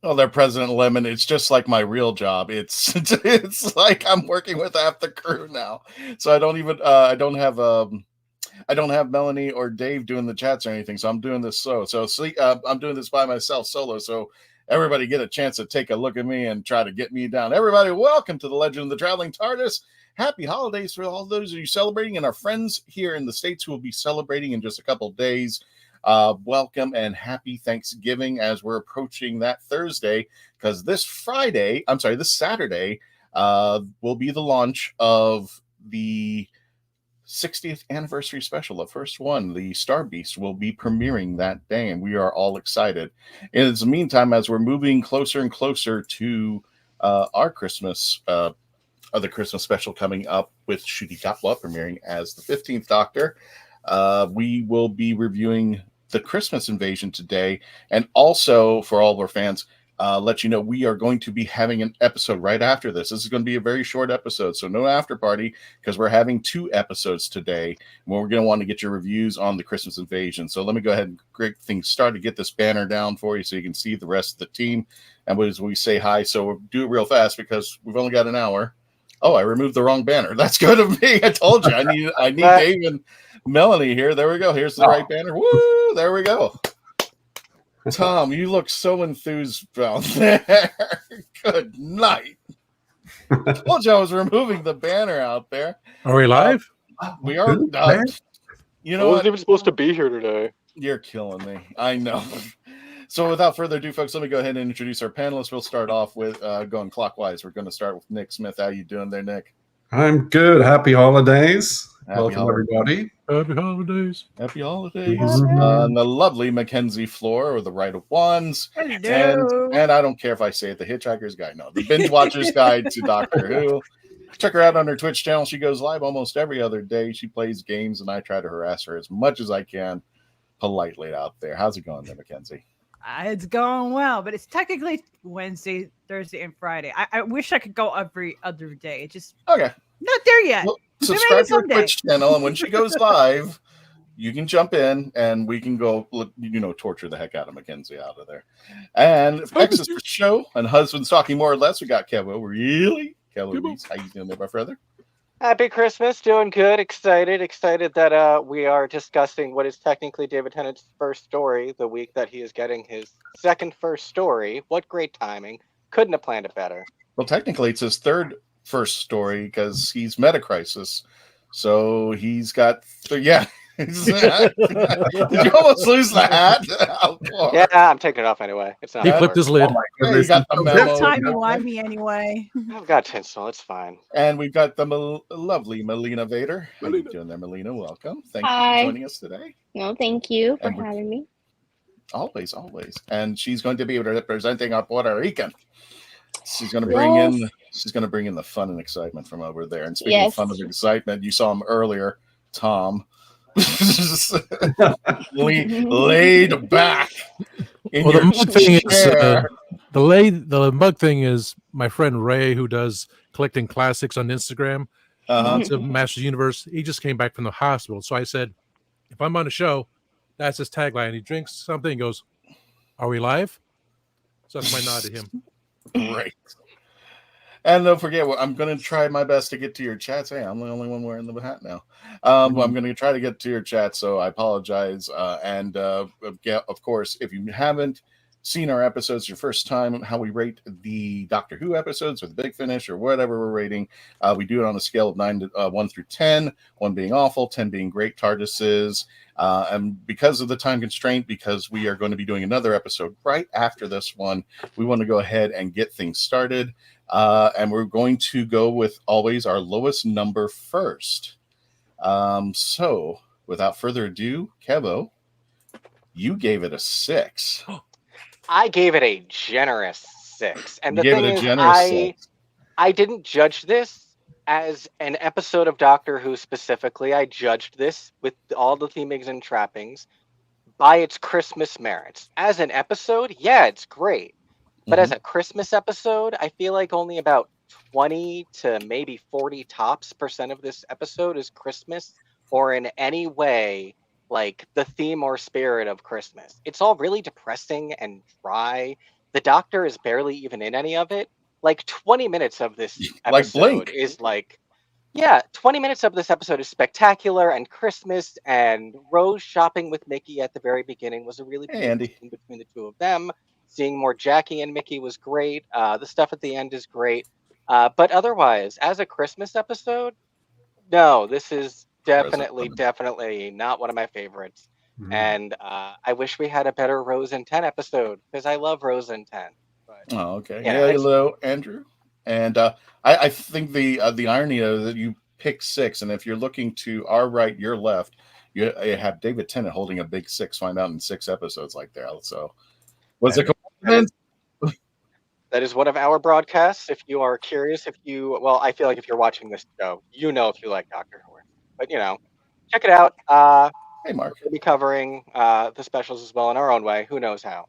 Oh, they're President Lemon. It's just like my real job. It's like I'm working with half the crew now. So I don't even I don't have Melanie or Dave doing the chats or anything. So I'm doing this I'm doing this by myself solo. So everybody get a chance to take a look at me and try to get me down. Everybody, welcome to the Legend of the Traveling TARDIS. Happy holidays for all those of you celebrating and our friends here in the States who will be celebrating in just a couple of days. Welcome and happy Thanksgiving as we're approaching that Thursday, because this Saturday will be the launch of the 60th anniversary special. The first one, the Star Beast, will be premiering that day, and we are all excited. In the meantime, as we're moving closer and closer to our Christmas, other Christmas special coming up with Ncuti Gatwa premiering as the 15th Doctor, we will be reviewing the Christmas Invasion today, and also for all of our fans, let you know we are going to be having an episode right after this. This is going to be a very short episode, so no after party, because we're having 2 episodes today where we're going to want to get your reviews on the Christmas Invasion. So let me go ahead and get things started, get this banner down for you so you can see the rest of the team, and as we say hi, so we'll do it real fast because we've only got an hour. Oh, I removed the wrong banner. That's good of me. I told you I need Dave and Melanie here. There we go. Here's the right banner. Woo! There we go. Tom, you look so enthused out there. Good night. I told you I was removing the banner out there. Are we live? We are. You know, I wasn't even supposed to be here today. You're killing me. I know. So without further ado, folks, let me go ahead and introduce our panelists. We'll start off with going clockwise. We're going to start with Nick Smith. How you doing there, Nick? I'm good. Happy holidays. Welcome, everybody. Happy holidays. Happy holidays. The lovely Mackenzie Floor, or the Right of Wands. Hello. And I don't care if I say it, the Hitchhiker's Guide. No, the Binge Watcher's Guide to Doctor Who. Check her out on her Twitch channel. She goes live almost every other day. She plays games, and I try to harass her as much as I can politely out there. How's it going there, Mackenzie? It's going well, but it's technically Wednesday, Thursday, and Friday. I wish I could go every other day. It's just okay. Not there yet. Well, subscribe to her Twitch channel, and when she goes live, you can jump in, and we can go, torture the heck out of Mackenzie out of there. And Texas for show, and husbands talking more or less. We got Kevo. Really? Kevo, how you doing there, my brother? Happy Christmas, doing good, excited that we are discussing what is technically David Tennant's first story, the week that he is getting his second first story. What great timing. Couldn't have planned it better. Well, technically it's his third first story because he's Metacrisis. So he's got, yeah. Did you almost lose the hat? Yeah, I'm taking it off anyway. It's not. He flipped his lid. You got the memo. Time you want me anyway. I've got tinsel. It's fine. And we've got the lovely Melina Vader. How you doing there, Melina? Welcome. Thank you for joining us today. No, thank you for having me. Always. And she's going to be representing our Puerto Rican. She's going to bring in the fun and excitement from over there. And speaking of fun and excitement, you saw him earlier, Tom. laid back. The mug thing is the mug thing is my friend Ray, who does collecting classics on Instagram. To Masters Universe. He just came back from the hospital, so I said, if I'm on a show, that's his tagline. He drinks something and goes, "Are we live?" So that's my nod to him. Great. And don't forget, I'm going to try my best to get to your chats. Hey, I'm the only one wearing the hat now. I'm going to try to get to your chat, so I apologize. And of course, if you haven't seen our episodes, your first time, how we rate the Doctor Who episodes or the Big Finish or whatever we're rating, we do it on a scale of 1 through 10, 1 being awful, 10 being great TARDISes. And because of the time constraint, because we are going to be doing another episode right after this one, we want to go ahead and get things started. And we're going to go with always our lowest number first. So without further ado, Kevo, you gave it a 6. I gave it a generous 6. And the thing is, I didn't judge this as an episode of Doctor Who specifically. I judged this with all the themings and trappings by its Christmas merits. As an episode, yeah, it's great. But as a Christmas episode, I feel like only about 20 to maybe 40 tops % of this episode is Christmas, or in any way like the theme or spirit of Christmas. It's all really depressing and dry. the Doctor is barely even in any of it. Like 20 minutes of this Like episode Blink. is like, yeah, 20 minutes of this episode is spectacular, and Christmas and Rose shopping with Mickey at the very beginning was a really beautiful scene between the two of them. Seeing more Jackie and Mickey was great. The stuff at the end is great. But otherwise, as a Christmas episode, no, this is definitely not one of my favorites. Mm-hmm. And I wish we had a better Rose and 10 episode, because I love Rose and 10. But, okay. Yeah, hello, Andrew. And I think the irony of that you pick 6, and if you're looking to our right, your left, you have David Tennant holding a big 6. Find out in 6 episodes like that. So, was it coincidence? That is one of our broadcasts. If you are curious, I feel like if you're watching this show, you know if you like Doctor Who. But check it out. Hey, Mark. We'll be covering the specials as well in our own way. Who knows how?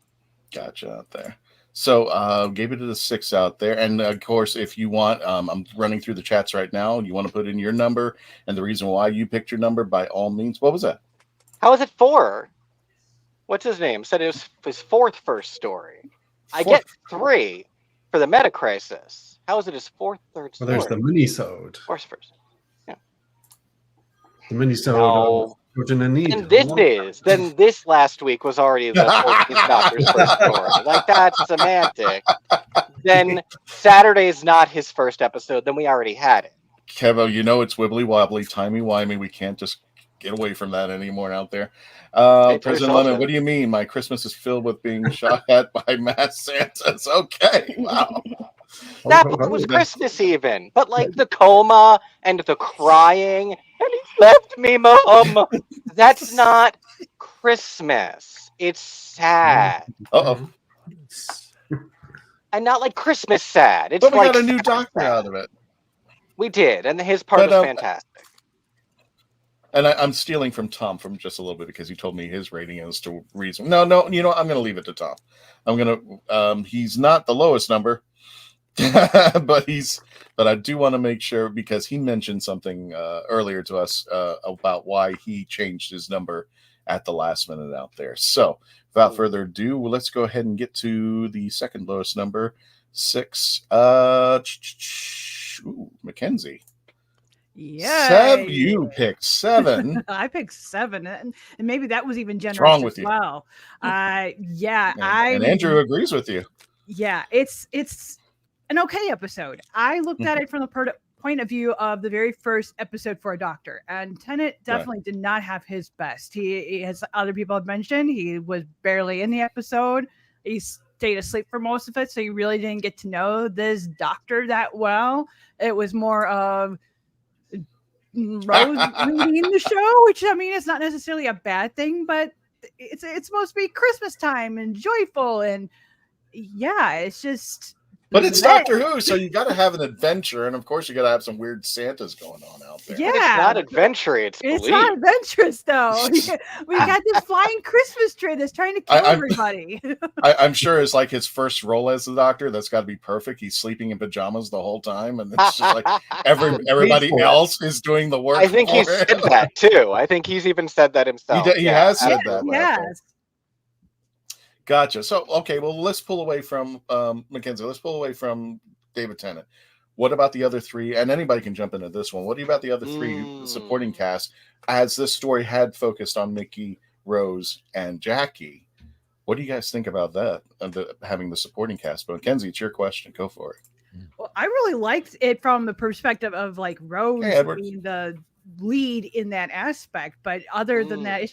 Gotcha out there. So gave it to the 6 out there. And of course, if you want, I'm running through the chats right now. You want to put in your number and the reason why you picked your number, by all means. What was that? How is it 4? What's his name? Said it was his 4th first story. I get 3 for the Meta Crisis. How is it his 4th third story? Well, there's the mini-sode. First. Yeah. The mini-sode. Then this last week was already the 14th Doctor's first story. Like, that's semantic. Then Saturday's not his first episode. Then we already had it. Kevo, it's wibbly wobbly, timey wimey. We can't just get away from that anymore out there. President Lemon, what do you mean? My Christmas is filled with being shot at by mass Santas. Okay, wow. That was Christmas even, but like the coma and the crying, and he left me, Mom. That's not Christmas. It's sad. Uh-oh. And not like Christmas sad. It's but we like got a new Doctor out of it. We did, and his part was fantastic. And I'm stealing from Tom from just a little bit because he told me his rating is to reason. No, I'm going to leave it to Tom. He's not the lowest number, but I do want to make sure, because he mentioned something earlier to us about why he changed his number at the last minute out there. So without further ado, let's go ahead and get to the second lowest number, 6. Mackenzie. Yeah, you picked 7. I picked 7, and maybe that was even generous. What's wrong with as you? Well, and Andrew agrees with you. Yeah, it's an okay episode. I looked at it from the point of view of the very first episode for a Doctor, and Tennant definitely did not have his best. He, as other people have mentioned, he was barely in the episode. He stayed asleep for most of it, so you really didn't get to know this Doctor that well. It was more of Rose reading the show, which it's not necessarily a bad thing, but it's supposed to be Christmas time and joyful, and it's just. But it's Doctor Who, so you got to have an adventure, and of course you got to have some weird Santas going on out there. Yeah, but it's not adventurous. It's not adventurous though. We got this flying Christmas tree that's trying to kill everybody. I'm sure it's like his first role as the Doctor. That's got to be perfect. He's sleeping in pajamas the whole time, and it's just like everybody else is doing the work. I think he said that too. I think he's even said that himself. He has said that. Yes. Gotcha. So, okay, well, let's pull away from Mackenzie. Let's pull away from David Tennant. What about the other 3? And anybody can jump into this one. What about the other 3 supporting cast, as this story had focused on Mickey, Rose, and Jackie? What do you guys think about that, having the supporting cast? But Mackenzie, it's your question. Go for it. Well, I really liked it from the perspective of like Rose being the lead in that aspect, but other than that, it's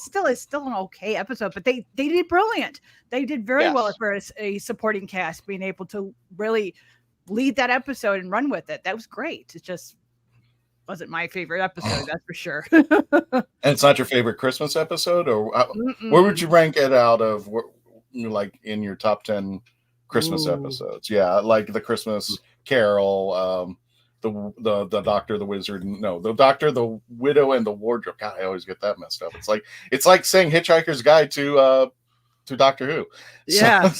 still an okay episode. But they did brilliant. They did very well for a supporting cast, being able to really lead that episode and run with it. That was great. It just wasn't my favorite episode, that's for sure. And it's not your favorite Christmas episode, or where would you rank it out of? Like in your top 10 Christmas episodes? Yeah, like the Christmas Carol. The Doctor, the Wizard, the Doctor, the Widow, and the Wardrobe. God, I always get that messed up. It's like saying Hitchhiker's Guide to Doctor Who. Yeah.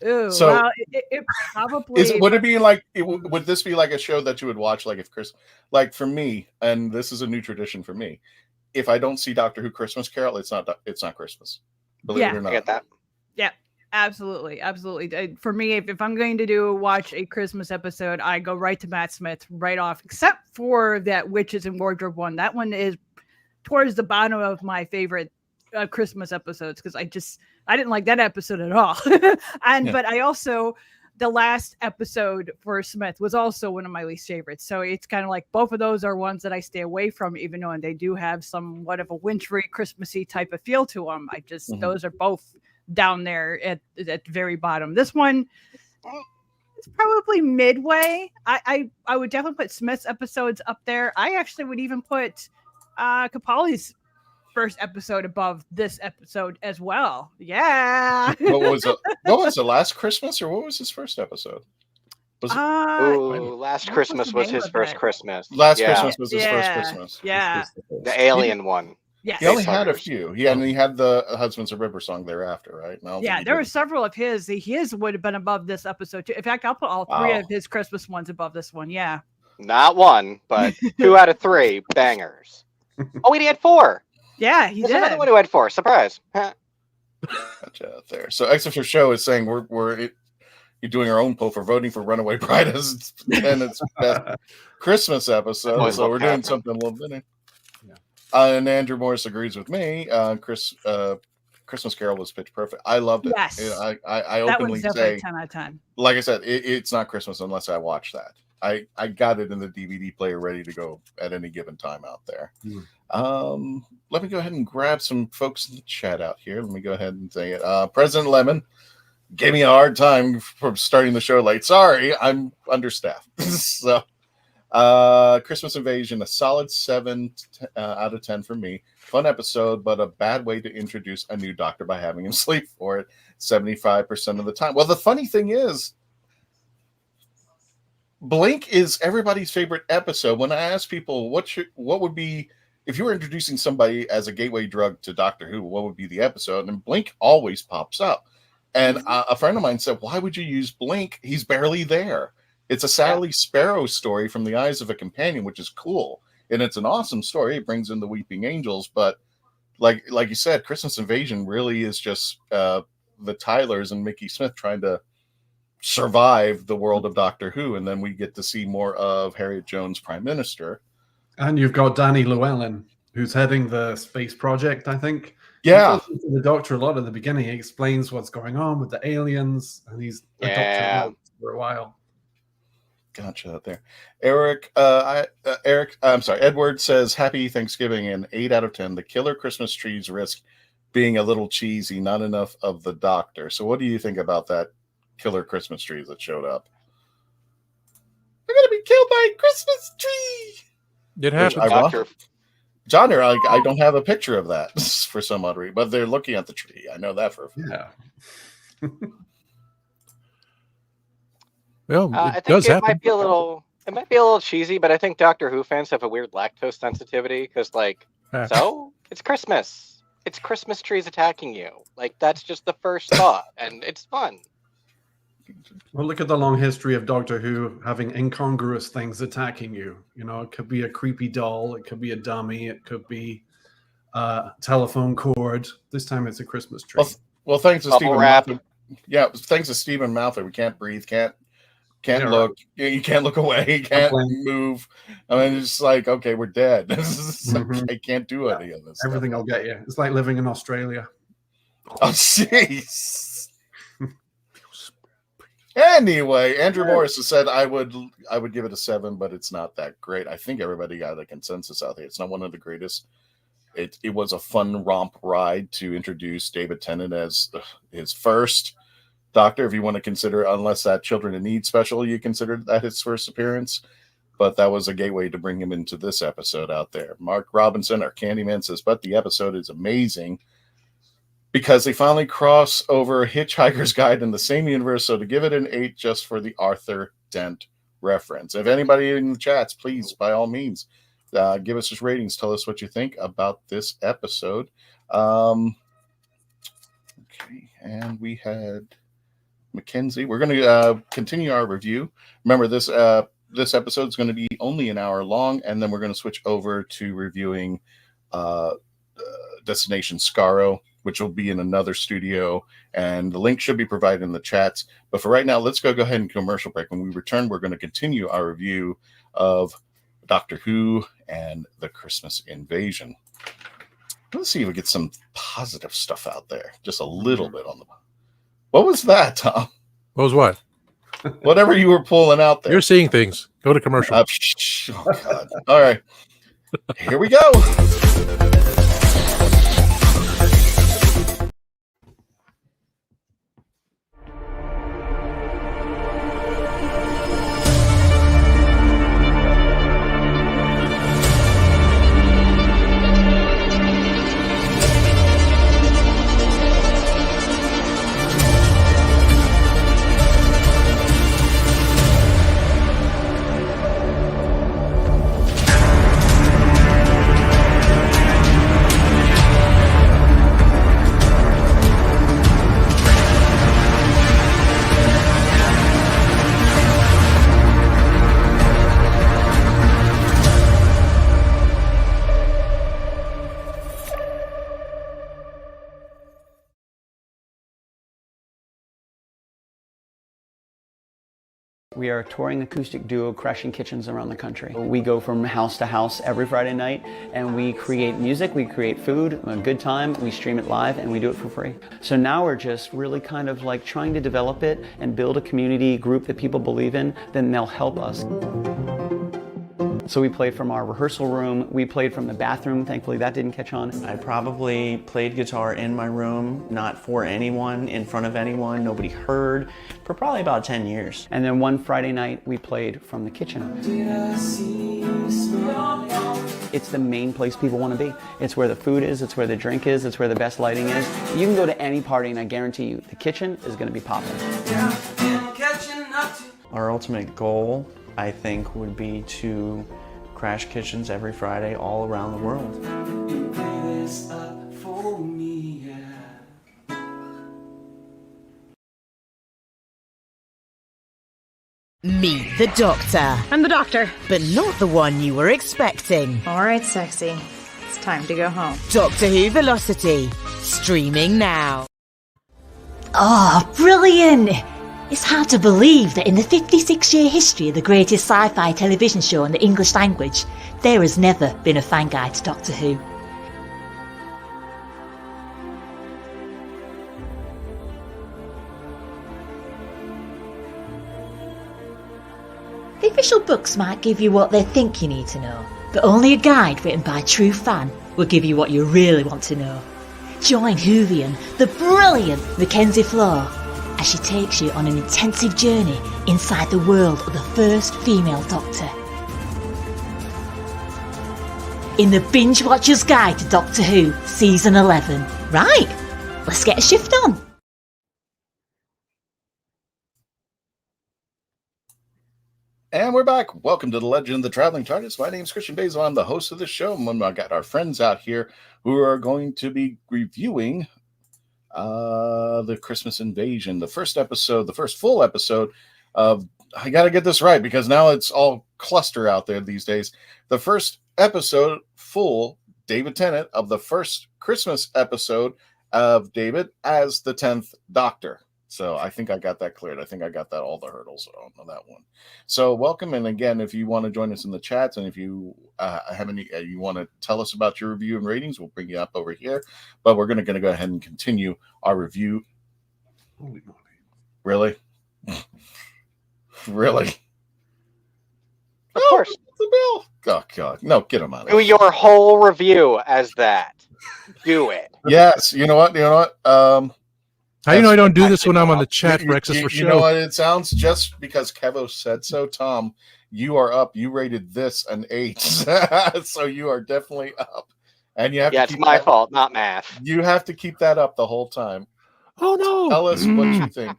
Ooh, so well, it probably would it be like would this be like a show that you would watch, like if Chris, like for me, and this is a new tradition for me, if I don't see Doctor Who Christmas Carol, it's not Christmas. Believe it or not. I get that. Yeah, absolutely. For me, if I'm going to watch a Christmas episode, I go right to Matt Smith right off, except for that Witches and Wardrobe one. That one is towards the bottom of my favorite Christmas episodes because I didn't like that episode at all. But I also, the last episode for Smith was also one of my least favorites. So it's kind of like both of those are ones that I stay away from, even though they do have somewhat of a wintry, Christmassy type of feel to them. Those are both down there at the very bottom. This one, it's probably midway. I would definitely put Smith's episodes up there. I actually would even put Capaldi's first episode above this episode as well. Yeah. What was it? Last Christmas, or what was his first episode? Last Christmas was his first Christmas. Christmas was his first Christmas. Yeah. The alien one. Yes. He only had a few. He had the Husbands of River song thereafter, right? No, yeah, there were several of his. His would have been above this episode too. In fact, I'll put all three of his Christmas ones above this one. Yeah. Not one, but 2 out of 3 bangers. Oh, wait, he had 4. Yeah, he did. There's another one who had 4. Surprise. Gotcha out there. So Exit for Show is saying you're doing our own poll for voting for Runaway Bride as Tennant's best Christmas episode. So we're doing something a little bit. And Andrew Morris agrees with me. Christmas Carol was pitch perfect. I loved it. Yes. I openly say 10 out of 10. Like I said, it's not Christmas unless I watch that. I got it in the DVD player ready to go at any given time out there. Let me go ahead and grab some folks in the chat out here. Let me go ahead and say it. President Lemon gave me a hard time for starting the show late. Sorry, I'm understaffed. So Christmas Invasion, a solid 7 out of 10 for me. Fun episode, but a bad way to introduce a new doctor by having him sleep for it 75% of the time. Well, the funny thing is, Blink is everybody's favorite episode. When I ask people what would be, if you were introducing somebody as a gateway drug to Doctor Who, what would be the episode? And Blink always pops up. And a friend of mine said, why would you use Blink? He's barely there. It's a Sally Sparrow story from the eyes of a companion, which is cool. And it's an awesome story. It brings in the Weeping Angels. But like you said, Christmas Invasion really is just the Tylers and Mickey Smith trying to survive the world of Doctor Who. And then we get to see more of Harriet Jones, Prime Minister. And you've got Danny Llewellyn, who's heading the space project, I think. Yeah. The Doctor a lot at the beginning. He explains what's going on with the aliens. And he's a Doctor for a while. Gotcha out there. Edward says, happy Thanksgiving, and 8 out of 10. The killer Christmas trees risk being a little cheesy, not enough of the Doctor. So what do you think about that killer Christmas trees that showed up? They're going to be killed by a Christmas tree. It happened. John, I don't have a picture of that for some odd reason, but they're looking at the tree. I know that for a fact. Yeah. Well, I think it might be a little cheesy, but I think Doctor Who fans have a weird lactose sensitivity because, so it's Christmas. It's Christmas trees attacking you. That's just the first thought, and it's fun. Well, look at the long history of Doctor Who having incongruous things attacking you. It could be a creepy doll, it could be a dummy, it could be a telephone cord. This time it's a Christmas tree. Well, thanks to Stephen Moffat. Yeah, thanks to Stephen Moffat. We can't breathe, can't look. You can't look away. You can't move. I mean, it's like, okay, we're dead. I can't do any of this. Everything will get you. It's like living in Australia. Oh, jeez. Anyway, Andrew Morris has said I would give it a 7, but it's not that great. I think everybody got a consensus out there. It's not one of the greatest. It was a fun romp ride to introduce David Tennant as his first Doctor, if you want to consider, unless that Children in Need special, you consider that his first appearance. But that was a gateway to bring him into this episode out there. Mark Robinson, our Candyman, says, but the episode is amazing because they finally cross over Hitchhiker's Guide in the same universe. So to give it an 8 just for the Arthur Dent reference. If anybody in the chats, please, by all means, give us your ratings. Tell us what you think about this episode. Okay, and we had Mackenzie. We're going to continue our review. Remember, this episode is going to be only an hour long, and then we're going to switch over to reviewing Destination Skaro, which will be in another studio, and the link should be provided in the chats. But for right now, let's go ahead and commercial break. When we return, we're going to continue our review of Doctor Who and the Christmas Invasion. Let's see if we get some positive stuff out there. Just a little bit on the... What was that, Tom? What was what? Whatever you were pulling out there. You're seeing things. Go to commercial. Oh, God. All right. Here we go. We are a touring acoustic duo crashing kitchens around the country. We go from house to house every Friday night and we create music, we create food, a good time, we stream it live and we do it for free. So now we're just really kind of like trying to develop it and build a community group that people believe in, then they'll help us. So we played from our rehearsal room, we played from the bathroom, thankfully that didn't catch on. I probably played guitar in my room, not for anyone, in front of anyone, nobody heard, for probably about 10 years. And then one Friday night we played from the kitchen. It's the main place people want to be. It's where the food is, it's where the drink is, it's where the best lighting is. You can go to any party and I guarantee you the kitchen is going to be popping. Our ultimate goal, I think, would be to crash kitchens every Friday all around the world. Meet the Doctor. I'm the Doctor. But not the one you were expecting. All right, sexy. It's time to go home. Doctor Who Velocity. Streaming now. Oh, brilliant! It's hard to believe that in the 56-year history of the greatest sci-fi television show in the English language, there has never been a fan guide to Doctor Who. The official books might give you what they think you need to know, but only a guide written by a true fan will give you what you really want to know. Join Whovian, the brilliant Mackenzie Flaw, as she takes you on an intensive journey inside the world of the first female Doctor. In the Binge Watcher's Guide to Doctor Who, Season 11. Right, let's get a shift on. And we're back. Welcome to the Legend of the Traveling TARDIS. My name is Christian Basil. I'm the host of the show. And I got our friends out here who are going to be reviewing the Christmas Invasion, the first full episode of, I got to get this right because now it's all cluster out there these days. The first episode full, David Tennant, of the first Christmas episode of David as the 10th Doctor. So I think I got that cleared. I think I got that all the hurdles on that one. So welcome. And again, if you want to join us in the chats and if you have any, you want to tell us about your review and ratings, we'll bring you up over here. But we're going to go ahead and continue our review. Holy moly. Really? Really? Of course. The bill. Oh, God. No, get him out of Do here. your whole review as that. Do it. Yes. You know what? How do you know I don't do this when I'm on the chat for Access for Show? You know what? It sounds just because Kevo said so. Tom, you are up. You rated this an 8. So you are definitely up. And you have to it's my fault, not math. You have to keep that up the whole time. Oh, no. Tell us what you think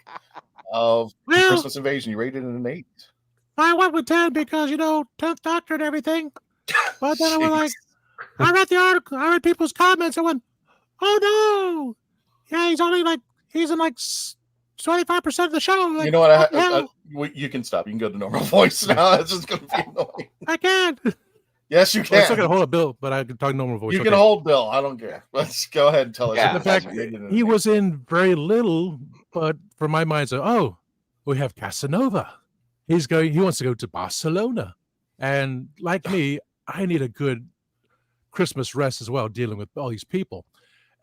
of Christmas Invasion. You rated it an 8. I went with 10 because, 10th Doctor and everything. But then I was like, I read the article. I read people's comments. I went, oh, no. Yeah, he's in 25% of the show. Like, you know what? You can stop. You can go to normal voice now. It's just going to be annoying. I can't. Yes, you can. Well, I still got to hold a Bill, but I can talk normal voice. You can hold Bill. I don't care. Let's go ahead and tell us. The fact he was in very little, but for my mind, so we have Casanova. He wants to go to Barcelona, and like me, I need a good Christmas rest as well, dealing with all these people.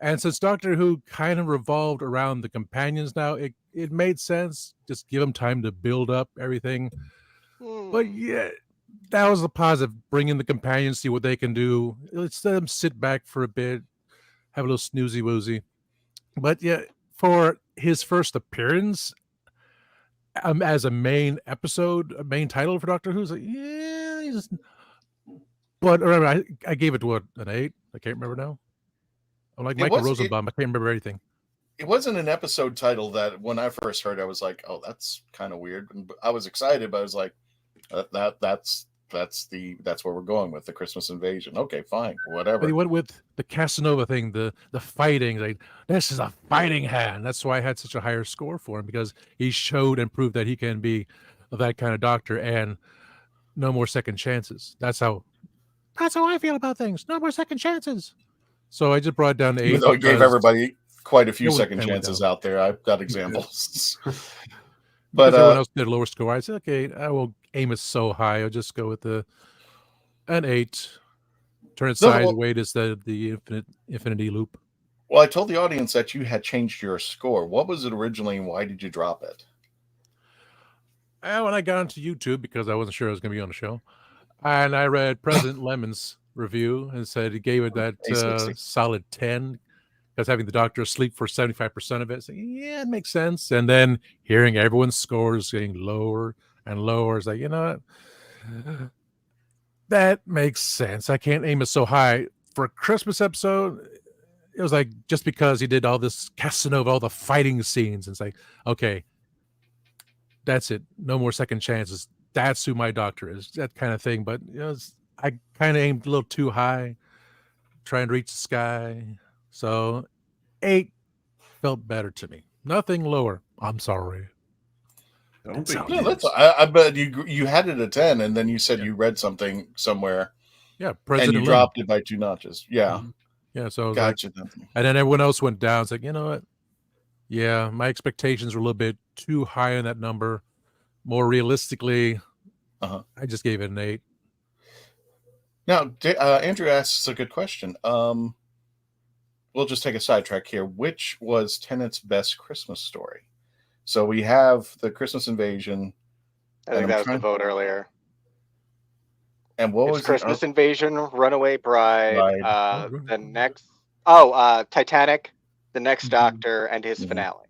And since Doctor Who kind of revolved around the companions now, it made sense. Just give them time to build up everything. But yeah, that was a positive. Bring in the companions, see what they can do. Let's let them sit back for a bit, have a little snoozy woozy. But yeah, for his first appearance as a main episode, a main title for Doctor Who, but remember, I gave it an 8. I can't remember now. I'm like Michael Rosenbaum. I can't remember anything. It wasn't an episode title that when I first heard, I was like, "Oh, that's kind of weird." I was excited, but I was like, "That's where we're going with the Christmas Invasion." Okay, fine, whatever. But he went with the Casanova thing, the fighting. Like, this is a fighting hand. That's why I had such a higher score for him, because he showed and proved that he can be that kind of doctor, and no more second chances. That's how I feel about things. No more second chances. So I just brought it down to 8. Even though it gave everybody quite a few second chances out there. I've got examples. But everyone else did a lower score. I said, okay, I will aim it so high. I'll just go with an 8. Turn it sideways is the infinity loop. Well, I told the audience that you had changed your score. What was it originally, and why did you drop it? When I got onto YouTube, because I wasn't sure I was going to be on the show, and I read President Lemon's review and said he gave it that solid 10, because having the doctor asleep for 75% of it. So, yeah, it makes sense. And then hearing everyone's scores getting lower and lower, it's like, you know what? That makes sense. I can't aim it so high. For a Christmas episode, it was like, just because he did all this Casanova, all the fighting scenes, it's like, okay, that's it. No more second chances. That's who my doctor is. That kind of thing. But I kind of aimed a little too high, trying to reach the sky. So 8 felt better to me. Nothing lower. I'm sorry. I bet you had it at 10, and then you said you read something somewhere. Yeah, and you dropped it by 2 notches. Yeah. Yeah, so gotcha. And then everyone else went down. It's like, you know what? Yeah, my expectations were a little bit too high on that number. More realistically, I just gave it an 8. Now, Andrew asks a good question. We'll just take a sidetrack here. Which was Tennant's best Christmas story? So we have the Christmas Invasion. I think that was the vote earlier. And what was Christmas Invasion, Runaway Bride, the next Titanic, the next Doctor, and his finale.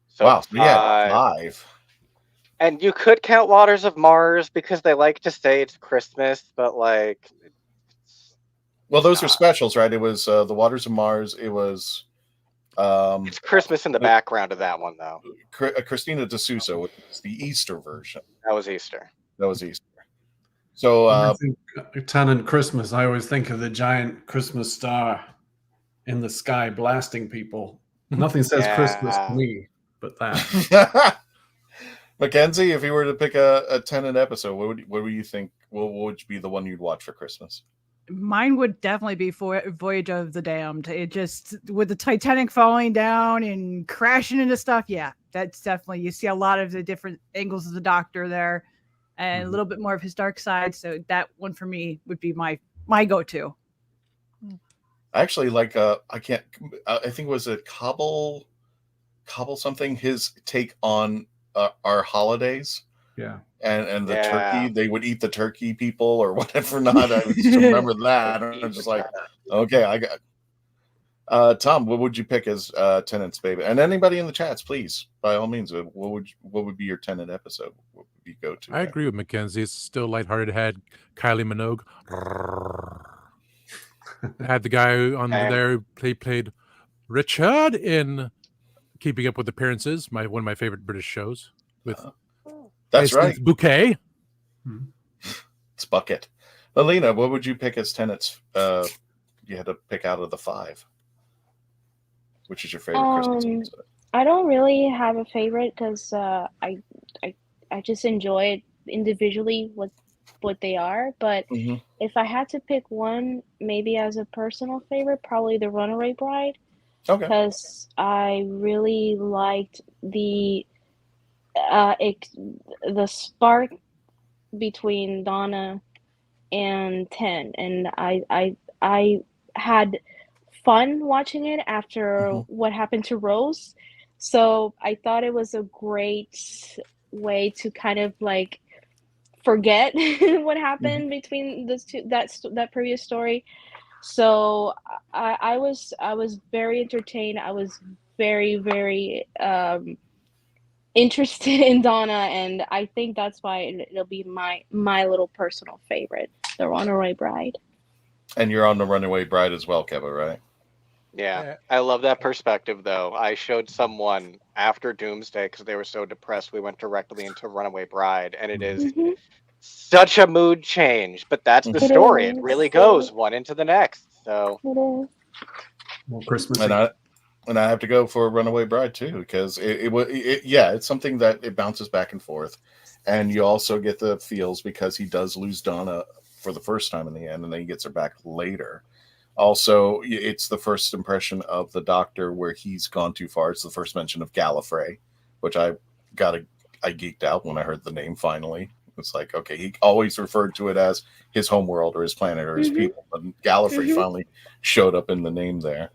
So wow, yeah, 5. And you could count Waters of Mars because they like to say it's Christmas, but like, well, those are specials, right? It was the Waters of Mars. It was it's Christmas in the background of that one, though. Christina D'Souza was the Easter version. That was Easter. So I think Tennant Christmas, I always think of the giant Christmas star in the sky blasting people. Nothing says Christmas to me but that. Mackenzie, if you were to pick a Tennant episode, what would you think? What would be the one you'd watch for Christmas? Mine would definitely be Voyage of the Damned. It just, with the Titanic falling down and crashing into stuff. Yeah, that's definitely, you see a lot of the different angles of the Doctor there and a little bit more of his dark side. So that one for me would be my go-to. Actually, like, I think it was a Cobble something, his take on our holidays. Yeah. And the turkey, they would eat the turkey people or whatever. Not, I just remember that. I'm just like, okay, I got. Tom, what would you pick as Tennant's baby? And anybody in the chats, please, by all means, what would be your Tennant episode? What would you go to? I agree with Mackenzie. It's still lighthearted. Had Kylie Minogue. Had the guy on there. He played Richard in Keeping Up with Appearances, one of my favorite British shows with. That's right. Bouquet. It's Bucket. Alina, what would you pick as Tennant's? You had to pick out of the 5. Which is your favorite Christmas episode? I don't really have a favorite because I just enjoy it individually. what they are. But if I had to pick one, maybe as a personal favorite, probably The Runaway Bride. Okay. Because I really liked the spark between Donna and Ten, and I had fun watching it after what happened to Rose. So I thought it was a great way to kind of like forget what happened between those two, that previous story. So I was very entertained. I was very, very interested in Donna, and I think that's why it'll be my little personal favorite, The Runaway Bride. And you're on The Runaway Bride as well, Kevin, right? Yeah, I love that perspective, though. I showed someone after Doomsday because they were so depressed. We went directly into Runaway Bride, and it is such a mood change. But that's the story; it really goes one into the next. So, Well, Christmas, and I have to go for Runaway Bride too, because it's something that it bounces back and forth, and you also get the feels because he does lose Donna for the first time in the end, and then he gets her back later. Also, it's the first impression of the Doctor where he's gone too far. It's the first mention of Gallifrey, which I geeked out when I heard the name finally. It's like, okay, he always referred to it as his homeworld or his planet or his people, but Gallifrey finally showed up in the name there.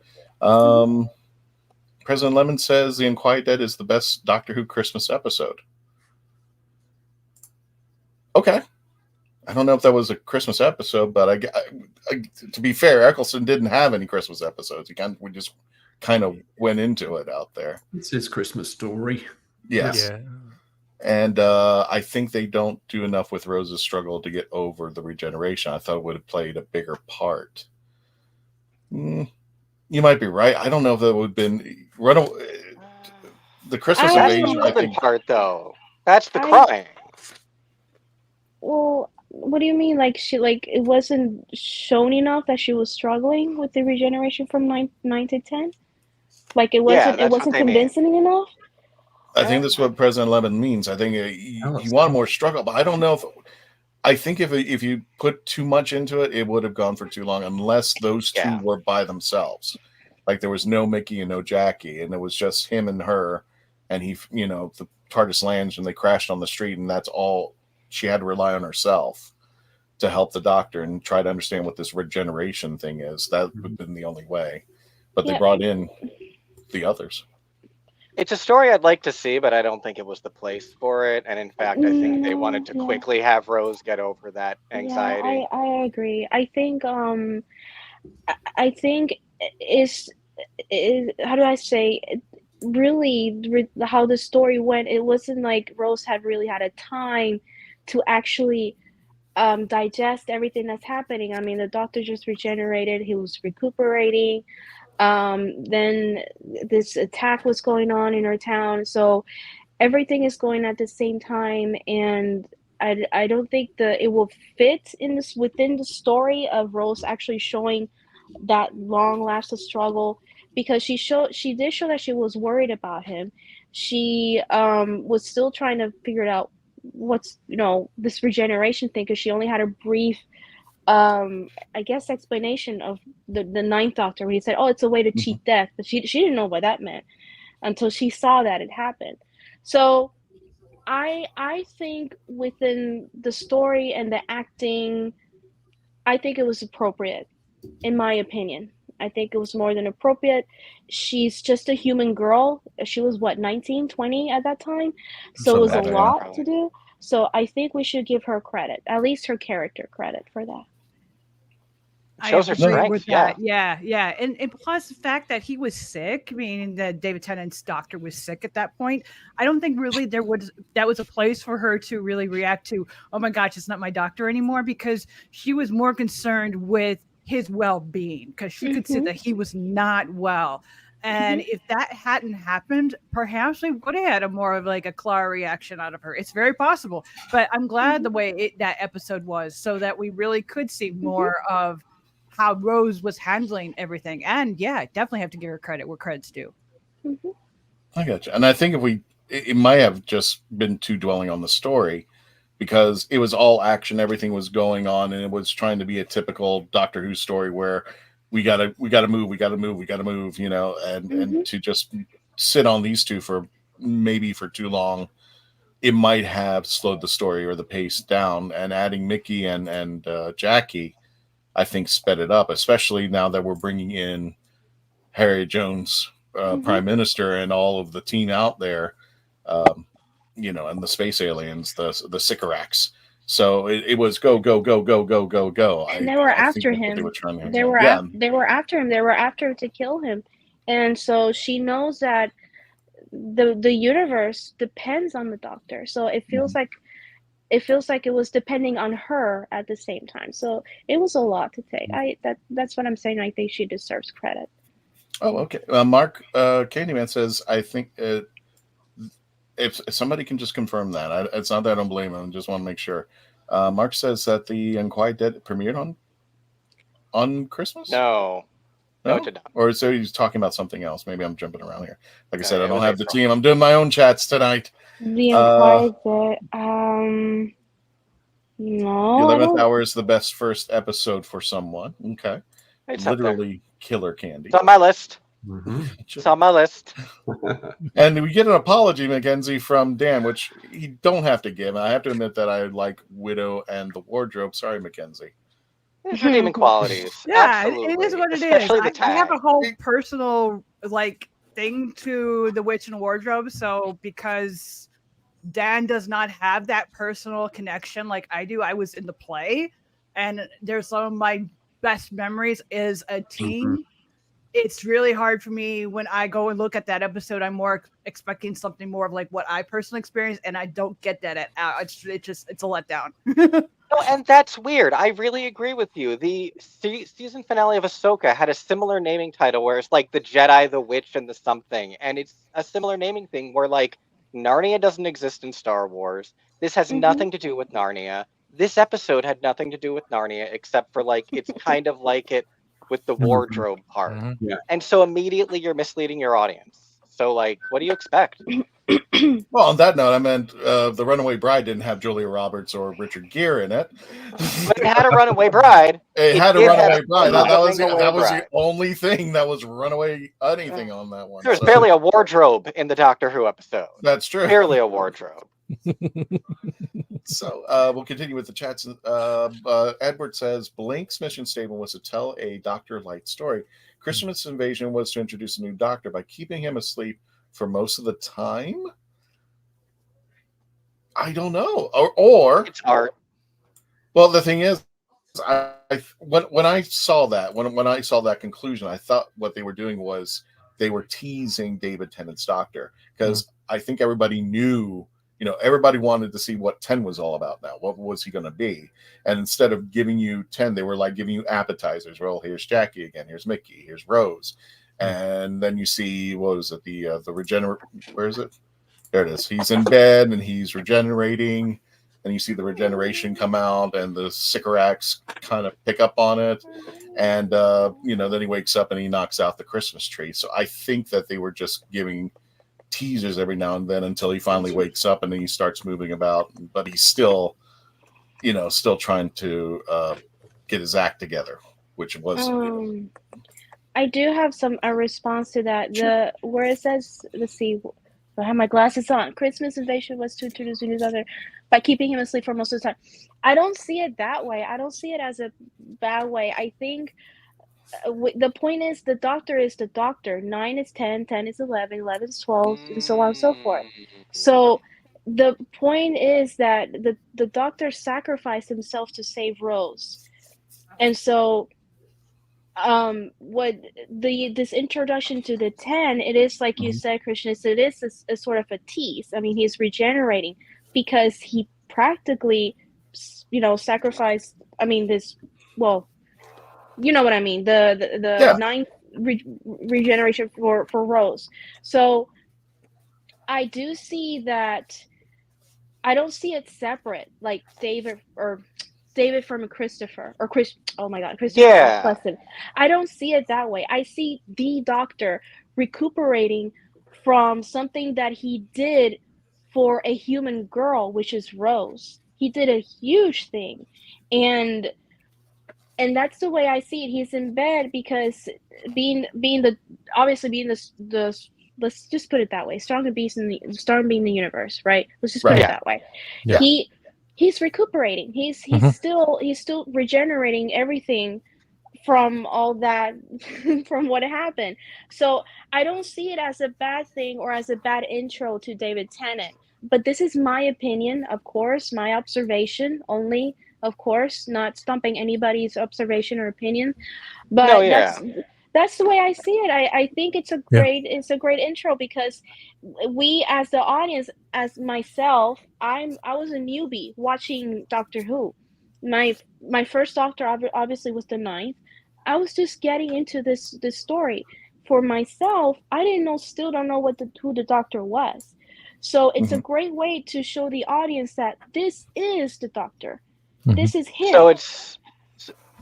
President Lemon says The Unquiet Dead is the best Doctor Who Christmas episode. Okay. I don't know if that was a Christmas episode, but to be fair, Eccleston didn't have any Christmas episodes. We just kind of went into it out there. It's his Christmas story. Yes. Yeah. And I think they don't do enough with Rose's struggle to get over the regeneration. I thought it would have played a bigger part. You might be right. I don't know if that would have been the Christmas invasion. That's the part, though. That's the crying. Well, what do you mean? Like it wasn't shown enough that she was struggling with the regeneration from 9 to 10. Like it wasn't convincing enough. I think that's what President Lemon means. I think he wanted more struggle, but I don't know if. I think if you put too much into it, it would have gone for too long. Unless those two were by themselves, like there was no Mickey and no Jackie, and it was just him and her, and the TARDIS lands and they crashed on the street, and that's all. She had to rely on herself to help the Doctor and try to understand what this regeneration thing is. That would have been the only way. But they brought in the others. It's a story I'd like to see, but I don't think it was the place for it. And in fact, I think they wanted to quickly have Rose get over that anxiety. Yeah, I agree. I think is how do I say it? Really how the story went. It wasn't like Rose had really had a time to actually digest everything that's happening. I mean, the Doctor just regenerated. He was recuperating. Then this attack was going on in her town. So everything is going at the same time. And I don't think it will fit within the story of Rose actually showing that long lasting struggle, because she did show that she was worried about him. She was still trying to figure it out what's this regeneration thing, because she only had a brief I guess explanation of the Ninth Doctor where he said, oh, it's a way to cheat death, but she didn't know what that meant until she saw that it happened. So I think within the story and the acting, I think it was appropriate, in my opinion. I think it was more than appropriate. She's just a human girl. She was 19, 20 at that time. So it was a lot to do. So I think we should give her credit, at least her character credit for that. Shows her strength. With that. Yeah. And plus the fact that he was sick, meaning that David Tennant's Doctor was sick at that point, I don't think really that was a place for her to really react to, oh my gosh, it's not my doctor anymore, because she was more concerned with his well-being, because she could see that he was not well. And if that hadn't happened, perhaps we would have had a more of like a Clara reaction out of her. It's very possible, but I'm glad the way that episode was, so that we really could see more of how Rose was handling everything. And definitely have to give her credit where credit's due. I got you. And I think it might have just been too dwelling on the story because it was all action, everything was going on, and it was trying to be a typical Doctor Who story where we gotta move, and to just sit on these two for too long, it might have slowed the story or the pace down. And adding Mickey and Jackie, I think, sped it up, especially now that we're bringing in Harriet Jones, Prime Minister, and all of the team out there, and the space aliens, the Sycorax. So it was go. And they were after him. They were after him. They were after him to kill him. And so she knows that the universe depends on the Doctor. So it feels like it was depending on her at the same time. So it was a lot to take. That's what I'm saying. I think she deserves credit. Oh, okay. Mark Candyman says, I think if somebody can just confirm that. It's not that I don't blame him. I just want to make sure. Mark says that the Unquiet Dead premiered on Christmas? No, it did not. Or so he's talking about something else. Maybe I'm jumping around here. Like I said, I don't have the team. I'm doing my own chats tonight. The Unquiet Dead. No. The 11th Hour is the best first episode for someone. Okay. It's literally killer candy. It's on my list. It's on my list. And we get an apology, Mackenzie, from Dan, which you don't have to give. I have to admit that I like Widow and the Wardrobe. Sorry, Mackenzie. It's redeeming qualities. Yeah, Absolutely. it is what it Especially is. the I have tag. a whole personal thing to the Witch and Wardrobe. So because Dan does not have that personal connection like I do, I was in the play, and there's some of my best memories as a teen. It's really hard for me when I go and look at that episode. I'm more expecting something more of like what I personally experienced, and I don't get that at it's a letdown. No, and that's weird. I really agree with you. The season finale of Ahsoka had a similar naming title where it's like the Jedi, the Witch, and the something, and it's a similar naming thing where like Narnia doesn't exist in Star Wars. This has nothing to do with Narnia. This episode had nothing to do with Narnia except for like it's kind of like it with the wardrobe part. Yeah. And so immediately you're misleading your audience. So like, what do you expect? Well, on that note, I meant The Runaway Bride didn't have Julia Roberts or Richard Gere in it. But it had a Runaway Bride. It had a Runaway Bride. That was Bride. the only thing that was runaway anything on that one. There's barely a wardrobe in the Doctor Who episode. That's true. Barely a wardrobe. So we'll continue with the chats. Edward says Blink's mission statement was to tell a Doctor Light story. Christmas Invasion was to introduce a new Doctor by keeping him asleep for most of the time. I don't know. Or it's hard. Well, the thing is, when I saw that, when I saw that conclusion, I thought what they were doing was they were teasing David Tennant's Doctor, because I think everybody knew. Everybody wanted to see what 10 was all about now. What was he going to be? And instead of giving you 10, they were like giving you appetizers. Well, here's Jackie again. Here's Mickey. Here's Rose. And then you see, what is it? The where is it? There it is. He's in bed and he's regenerating. And you see the regeneration come out and the Sycorax kind of pick up on it. And, then he wakes up and he knocks out the Christmas tree. So I think that they were just giving teasers every now and then until he finally wakes up and then he starts moving about, but he's still trying to get his act together, which was I do have a response to that. Sure. Where it says, let's see, I have my glasses on. Christmas Invasion was to introduce a new Doctor by keeping him asleep for most of the time. I don't see it that way. I don't see it as a bad way. I think the point is the Doctor is the Doctor. 9 is 10, 10 is 11, 11 is 12, and so on and so forth. So the point is that the Doctor sacrificed himself to save Rose. And so this introduction to the 10, it is like you said, Christian, it is a sort of a tease. I mean, he's regenerating because he practically, sacrificed, you know what I mean, the ninth regeneration for Rose. So I do see that. I don't see it separate, like David from Christopher or Chris. Oh my God, Christopher. Yeah. I don't see it that way. I see the Doctor recuperating from something that he did for a human girl, which is Rose. He did a huge thing, and that's the way I see it. He's in bed because being the let's just put it that way, strongest being the universe, right? Let's just put it that way. Yeah. He's recuperating. He's still regenerating everything from all that, from what happened. So I don't see it as a bad thing or as a bad intro to David Tennant. But this is my opinion, of course, my observation only, of course, not stumping anybody's observation or opinion. But that's the way I see it. I think it's a great intro, because we, as the audience, as myself, I was a newbie watching Doctor Who. My first Doctor obviously was the 9th. I was just getting into this story for myself. I still don't know who the Doctor was. So it's a great way to show the audience that this is the Doctor. This is him.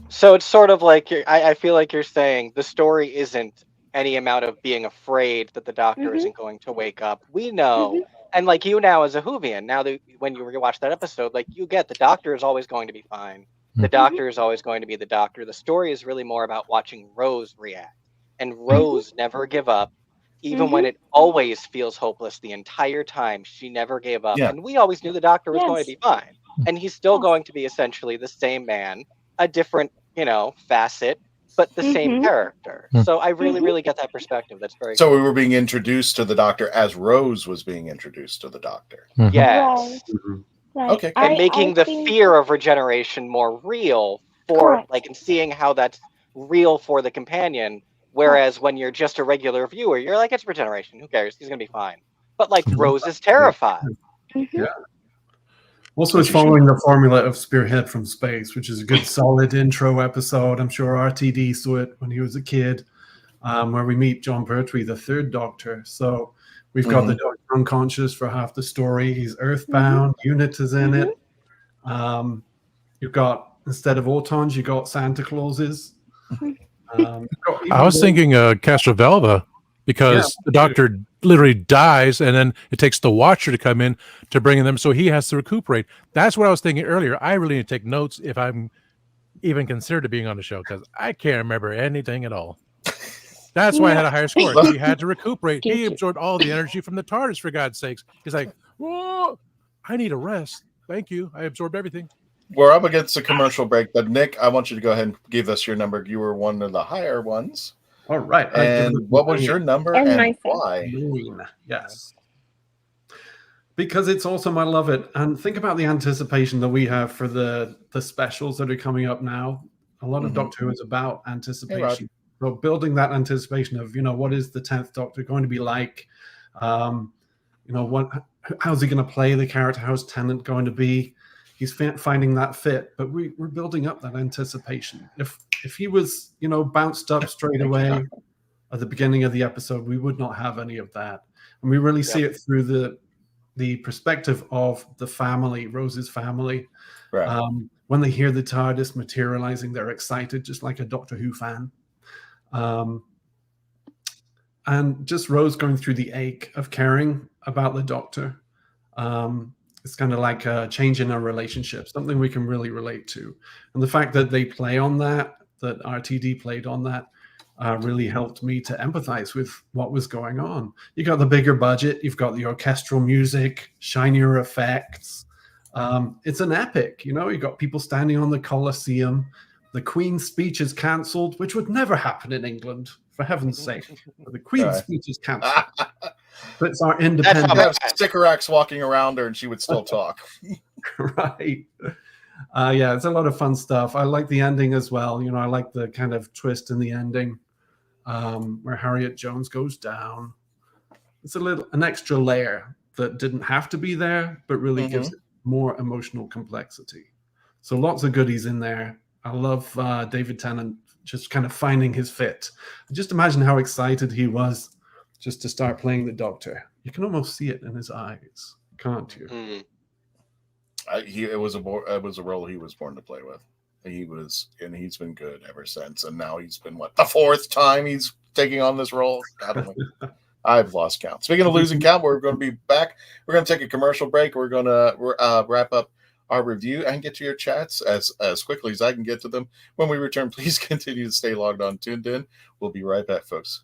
So it's sort of like I feel like you're saying the story isn't any amount of being afraid that the Doctor isn't going to wake up. We know, and like you now as a Whovian, now that when you rewatch that episode, like you get the Doctor is always going to be fine. The Doctor is always going to be the Doctor. The story is really more about watching Rose react, and Rose never give up. Even when it always feels hopeless the entire time, she never gave up. And we always knew the Doctor was going to be fine. And he's still going to be essentially the same man, a different, facet, but the same character. So I really, really get that perspective. That's very So we were being introduced to the Doctor as Rose was being introduced to the Doctor. Yes. Right. Okay. And making the fear of regeneration more real for, and seeing how that's real for the companion. Whereas when you're just a regular viewer, you're like, it's regeneration. Who cares? He's going to be fine. But like Rose is terrified. Yeah. Also, it's following the formula of Spearhead from Space, which is a good, solid intro episode. I'm sure RTD saw it when he was a kid, where we meet John Pertwee, the 3rd Doctor. So we've got the Doctor unconscious for half the story. He's earthbound. Unit is in it. You've got, instead of Autons, you got Santa Clauses. I was thinking Castrovelva, because the Doctor literally dies, and then it takes the Watcher to come in to bring in them, so he has to recuperate. That's what I was thinking earlier. I really need to take notes if I'm even considered being on the show, because I can't remember anything at all. That's why I had a higher score. He had to recuperate. He absorbed all the energy from the TARDIS, for God's sakes. He's like, whoa, I need a rest. Thank you. I absorbed everything. We're up against a commercial break, but Nick, I want you to go ahead and give us your number. You were one of the higher ones. All right. And what was your number and why? Yes. Because it's awesome. I love it. And think about the anticipation that we have for the specials that are coming up now. A lot of Doctor Who is about anticipation. So building that anticipation of, what is the 10th Doctor going to be like? How's he going to play the character? How's Tennant going to be? He's finding that fit, but we're building up that anticipation. If he was, bounced up straight away at the beginning of the episode, we would not have any of that. And we really see it through the perspective of the family, Rose's family. Right. When they hear the TARDIS materializing, they're excited, just like a Doctor Who fan. And just Rose going through the ache of caring about the Doctor. It's kind of like a change in a relationship, something we can really relate to. And the fact that they play on that RTD played on that, really helped me to empathize with what was going on. You got the bigger budget, you've got the orchestral music, shinier effects. It's an epic, you've got people standing on the Colosseum. The Queen's speech is cancelled, which would never happen in England, for heaven's sake. The Queen's speech is cancelled. But it's our independent. You'd have Sycorax walking around her and she would still talk. Right. It's a lot of fun stuff. I like the ending as well. I like the kind of twist in the ending, where Harriet Jones goes down. It's an extra layer that didn't have to be there, but really gives it more emotional complexity. So lots of goodies in there. I love David Tennant just kind of finding his fit. Just imagine how excited he was just to start playing the Doctor. You can almost see it in his eyes, can't you? It was a role he was born to play with. He's been good ever since. And now he's been the 4th time he's taking on this role. I don't know. I've lost count. Speaking of losing count, we're going to be back. We're going to take a commercial break. We're going to wrap up our review and get to your chats as quickly as I can get to them. When we return, please continue to stay logged on, tuned in. We'll be right back, folks.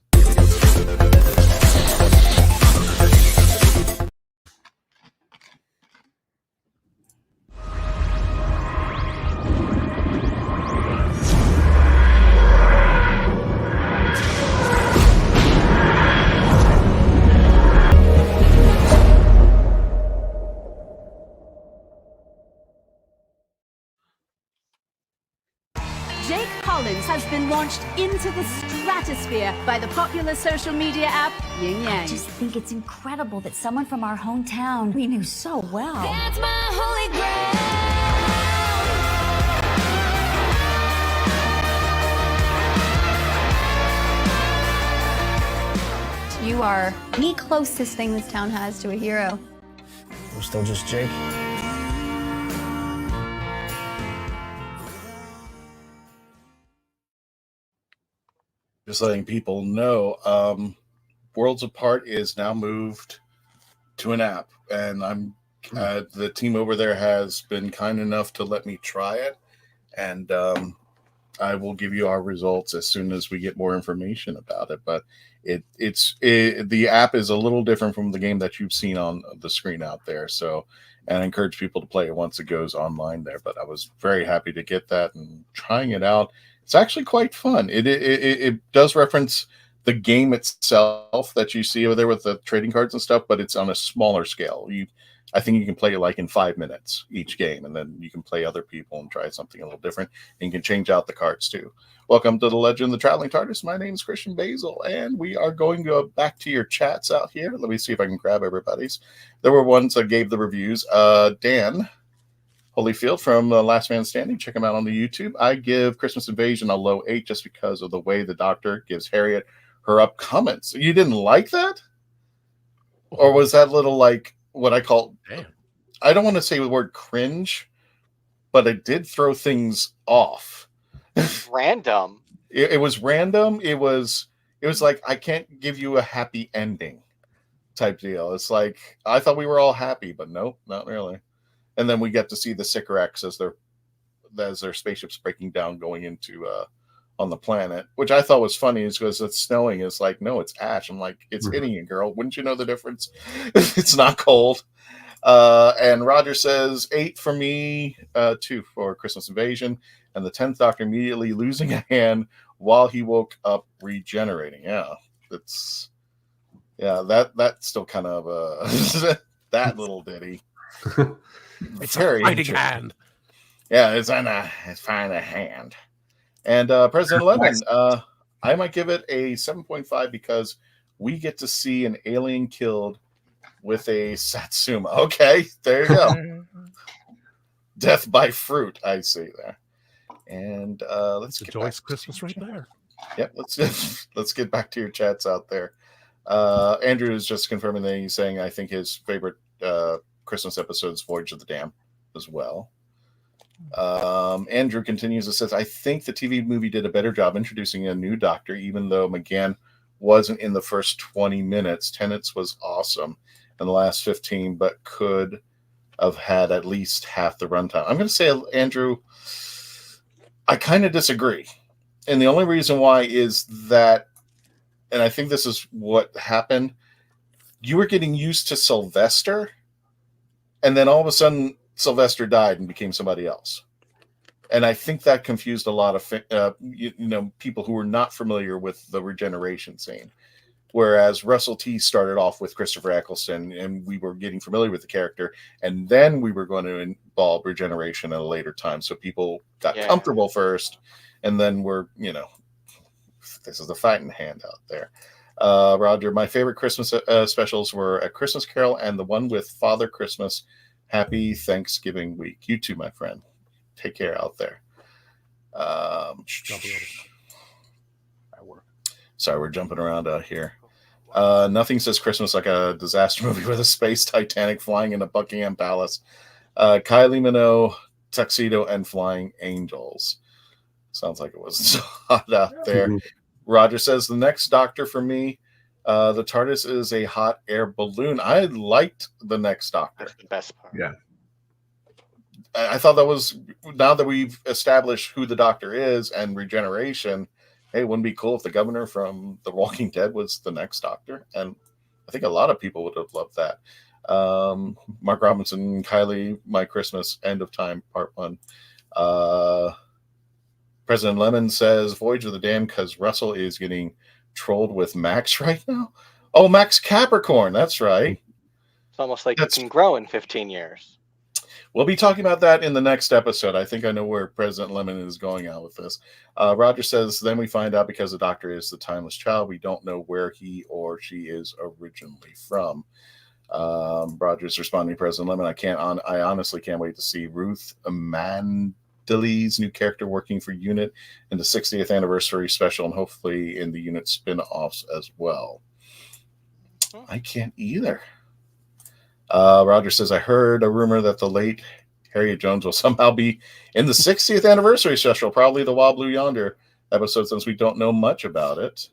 Has been launched into the stratosphere by the popular social media app Yin Yang. I just think it's incredible that someone from our hometown we knew so well. That's my holy grail. You are the closest thing this town has to a hero. I'm still just Jake. Just letting people know, Worlds Apart is now moved to an app, and I'm the team over there has been kind enough to let me try it, and I will give you our results as soon as we get more information about it. But the app is a little different from the game that you've seen on the screen out there. So, and I encourage people to play it once it goes online there. But I was very happy to get that and trying it out. It's actually quite fun. It does reference the game itself that you see over there with the trading cards and stuff, but it's on a smaller scale. I think you can play it like in 5 minutes each game, and then you can play other people and try something a little different, and you can change out the cards too. Welcome to the Legend of the Traveling TARDIS. My name is Christian Basil, and we are going to go back to your chats out here. Let me see if I can grab everybody's. There were ones that gave the reviews. Dan Holyfield from Last Man Standing. Check him out on the YouTube. I give Christmas Invasion a low 8 just because of the way the Doctor gives Harriet her up comments. You didn't like that? Or was that little like what I call, I don't want to say the word cringe, but it did throw things off. Random. It was random. It was like, I can't give you a happy ending type deal. It's like, I thought we were all happy, but nope, not really. And then we get to see the Sycorax as their spaceship's breaking down, going into on the planet, which I thought was funny, is because it's snowing. It's like, no, it's ash. I'm like, it's hitting you, girl. Wouldn't you know the difference? It's not cold. And Roger says 8 for me, 2 for Christmas Invasion, and the 10th Doctor immediately losing a hand while he woke up regenerating. Yeah, that's still kind of that little ditty. It's a fighting hand. Yeah, it's finding a hand. And President Lemon, I might give it a 7.5 because we get to see an alien killed with a Satsuma. Okay, there you go. Death by fruit, I see there. And let's get Joyce Christmas right there. Yep, let's get back to your chats out there. Andrew is just confirming that he's saying I think his favorite Christmas episode is Voyage of the Dam as well. Andrew continues and says, I think the TV movie did a better job introducing a new Doctor, even though McGann wasn't in the first 20 minutes. Tennant's was awesome in the last 15, but could have had at least half the runtime. I'm going to say, Andrew, I kind of disagree. And the only reason why is that, and I think this is what happened, you were getting used to Sylvester, and then all of a sudden Sylvester died and became somebody else. And I think that confused a lot of people who were not familiar with the regeneration scene. Whereas Russell T started off with Christopher Eccleston, and we were getting familiar with the character, and then we were going to involve regeneration at a later time. So people got comfortable first, and then this is the fighting hand out there. Roger, my favorite Christmas specials were A Christmas Carol and the one with Father Christmas. Happy Thanksgiving week. You too, my friend. Take care out there. Sorry, we're jumping around out here. Nothing says Christmas like a disaster movie with a space Titanic flying into Buckingham Palace. Kylie Minogue, Tuxedo, and Flying Angels. Sounds like it was hot out there. Roger says the next Doctor for me, the TARDIS is a hot air balloon. I liked the next Doctor. That's the best part. Yeah. I thought that was, now that we've established who the Doctor is and regeneration, hey, wouldn't it be cool if the governor from The Walking Dead was the next Doctor? And I think a lot of people would have loved that. Mark Robinson, Kylie, My Christmas, End of Time, Part 1. President Lemon says Voyage of the Damned because Russell is getting trolled with Max right now. Oh, Max Capricorn, that's right. It's almost like it can grow in 15 years. We'll be talking about that in the next episode. I think I know where President Lemon is going out with this. Roger says, then we find out because the Doctor is the timeless child, we don't know where he or she is originally from. Roger's responding to President Lemon, I honestly can't wait to see Ruth Mandely's new character working for UNIT in the 60th anniversary special and hopefully in the UNIT spin-offs as well. I can't either. Roger says, I heard a rumor that the late Harriet Jones will somehow be in the 60th anniversary special, probably the Wild Blue Yonder episode, since we don't know much about it.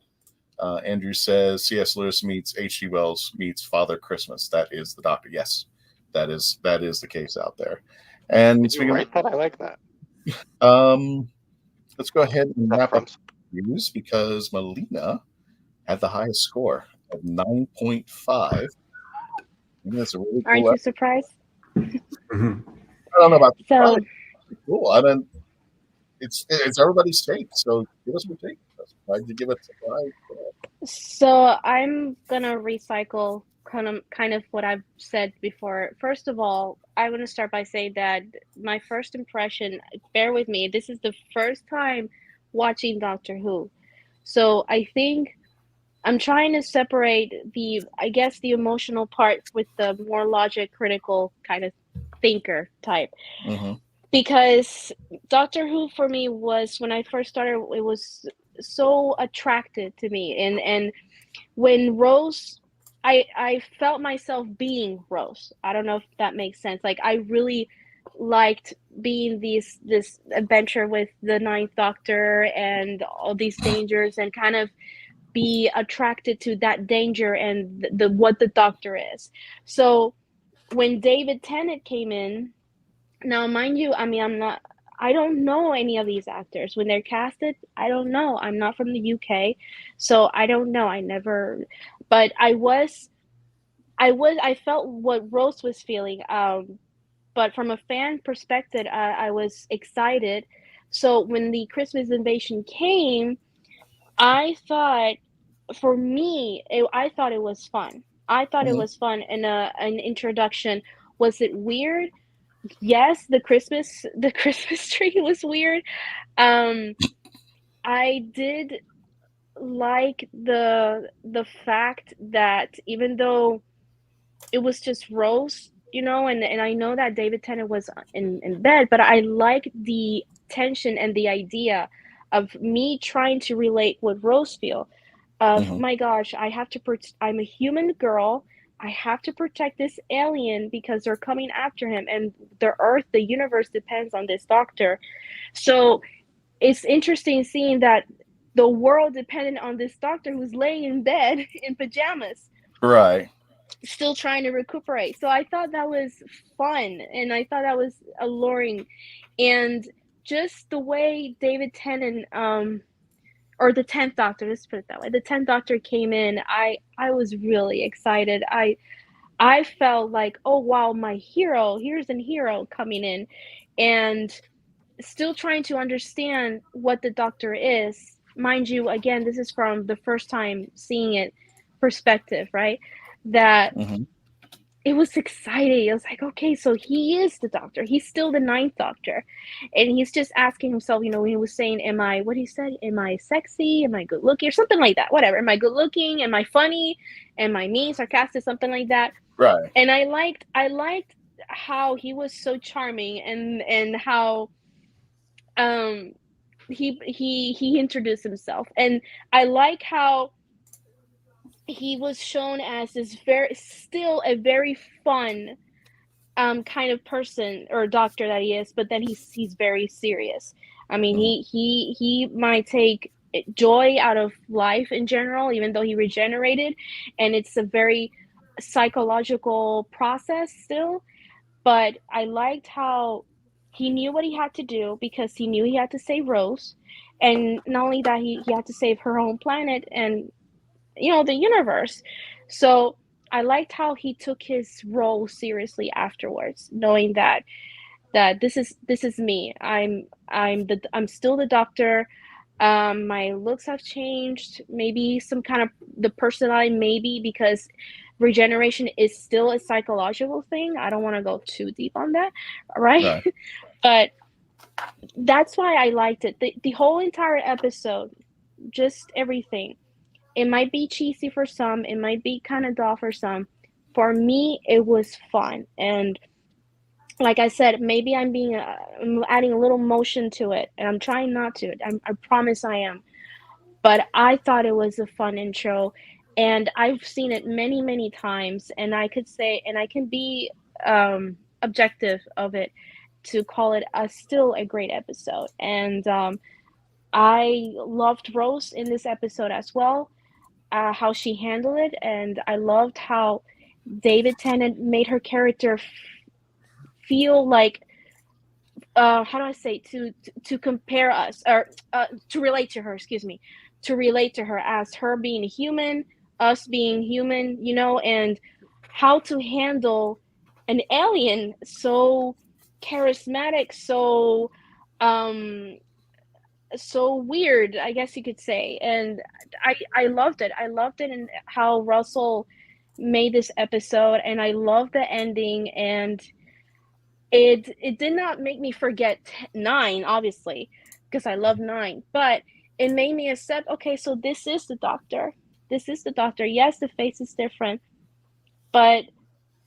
Andrew says, C.S. Lewis meets H.G. Wells meets Father Christmas. That is the Doctor. Yes, that is the case out there. And Did you write that? I like that. Let's go ahead and wrap up news because Melina had the highest score of 9.5. That's a really cool. Aren't you surprised? I don't know about the cool. I mean, it's everybody's take. So give us your take. Why'd you give it surprise? So I'm gonna recycle kind of what I've said before. First of all, I want to start by saying that my first impression. Bear with me. This is the first time watching Doctor Who, so I think I'm trying to separate the emotional part with the more logic critical kind of thinker type. Mm-hmm. Because Doctor Who for me was, when I first started, it was so attracted to me. And when Rose, I felt myself being Rose. I don't know if that makes sense. Like, I really liked being this adventure with the Ninth Doctor and all these dangers and kind of be attracted to that danger and the what the Doctor is. So when David Tennant came in, now mind you, I mean, I don't know any of these actors. When they're casted, I don't know. I'm not from the UK, so I don't know. But I felt what Rose was feeling. But from a fan perspective, I was excited. So when the Christmas Invasion came, I thought, for me, I thought it was fun. I thought it was fun, and an introduction. Was it weird? Yes, the Christmas tree was weird. I did like the fact that even though it was just Rose, and I know that David Tennant was in bed, but I liked the tension and the idea of me trying to relate what Rose feel. My gosh, I'm a human girl. I have to protect this alien because they're coming after him, and the Earth, the universe depends on this Doctor. So it's interesting seeing that the world depended on this Doctor who's laying in bed in pajamas. Right. Still trying to recuperate. So I thought that was fun, and I thought that was alluring. And just the way David Tennant, or the 10th Doctor, let's put it that way. The 10th Doctor came in. I was really excited. I felt like, oh wow, my hero, here's a hero coming in, and still trying to understand what the Doctor is. Mind you, again, this is from the first time seeing it perspective, right? That it was exciting. I was like, okay, so he is the Doctor. He's still the Ninth Doctor. And he's just asking himself, when he was saying, am I sexy? Am I good looking? Or something like that. Whatever. Am I good looking? Am I funny? Am I mean, sarcastic? Something like that. Right. And I liked how he was so charming and how he introduced himself. And I like how he was shown as this still a very fun kind of person or Doctor that he is, but then he's very serious. I mean, he might take joy out of life in general, even though he regenerated, and it's a very psychological process still. But I liked how He knew what he had to do because he knew he had to save Rose. And not only that, he had to save her home planet and, you know, the universe. So I liked how he took his role seriously afterwards, knowing that this is me. I'm still the Doctor. My looks have changed. Maybe some kind of the personality, maybe because regeneration is still a psychological thing. I don't want to go too deep on that, right? But that's why I liked it. The whole entire episode, just everything. It might be cheesy for some. It might be kind of dull for some. For me, it was fun. And like I said, maybe I'm adding a little motion to it, and I'm trying not to. I promise I am. But I thought it was a fun intro, and I've seen it many, many times, and I could say, and I can be objective of it to call it still a great episode. And I loved Rose in this episode as well, how she handled it, and I loved how David Tennant made her character feel like how do I say, to compare us, or to relate to her, to relate to her as her being human, us being human, you know, and how to handle an alien so charismatic, so weird, I guess you could say. And I loved it. I loved it, and how Russell made this episode, and I love the ending. And it did not make me forget 9, obviously, because I love 9, but it made me accept, okay, so this is the Doctor. This is the Doctor. Yes, the face is different, but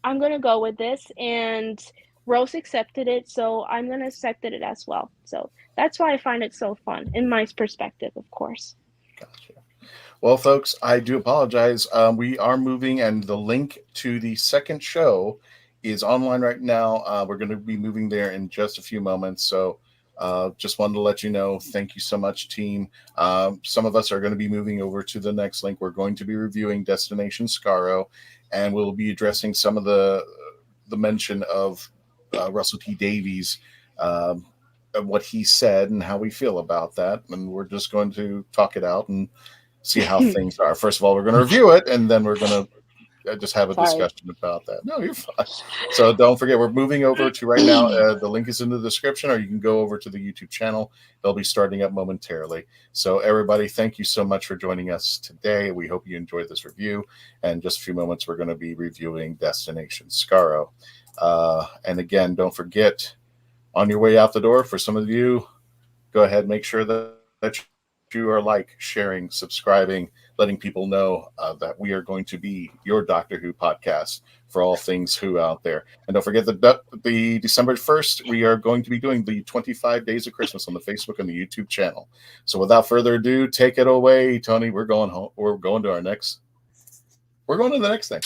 I'm going to go with this, and Rose accepted it, so I'm going to accept it as well. So that's why I find it so fun, in my perspective, of course. Gotcha. Well, folks, I do apologize. We are moving, and the link to the second show is online right now. We're going to be moving there in just a few moments. So just wanted to let you know. Thank you so much, team. Some of us are going to be moving over to the next link. We're going to be reviewing Destination Skaro, and we'll be addressing some of the mention of Russell T Davies, what he said and how we feel about that. And we're just going to talk it out and see how things are. First of all, we're going to review it, and then we're going to just have a discussion about that. No, you're fine. So don't forget, we're moving over to right now. The link is in the description, or you can go over to the YouTube channel. They'll be starting up momentarily. So everybody, thank you so much for joining us today. We hope you enjoyed this review. And in just a few moments, we're going to be reviewing Destination Skaro. And again, don't forget, on your way out the door, for some of you, go ahead, make sure that you are sharing, subscribing, letting people know that we are going to be your Doctor Who podcast for all things Who out there. And don't forget the December 1st, we are going to be doing the 25 Days of Christmas on the Facebook and the YouTube channel. So without further ado, take it away, Tony. We're going home. We're going to the next thing.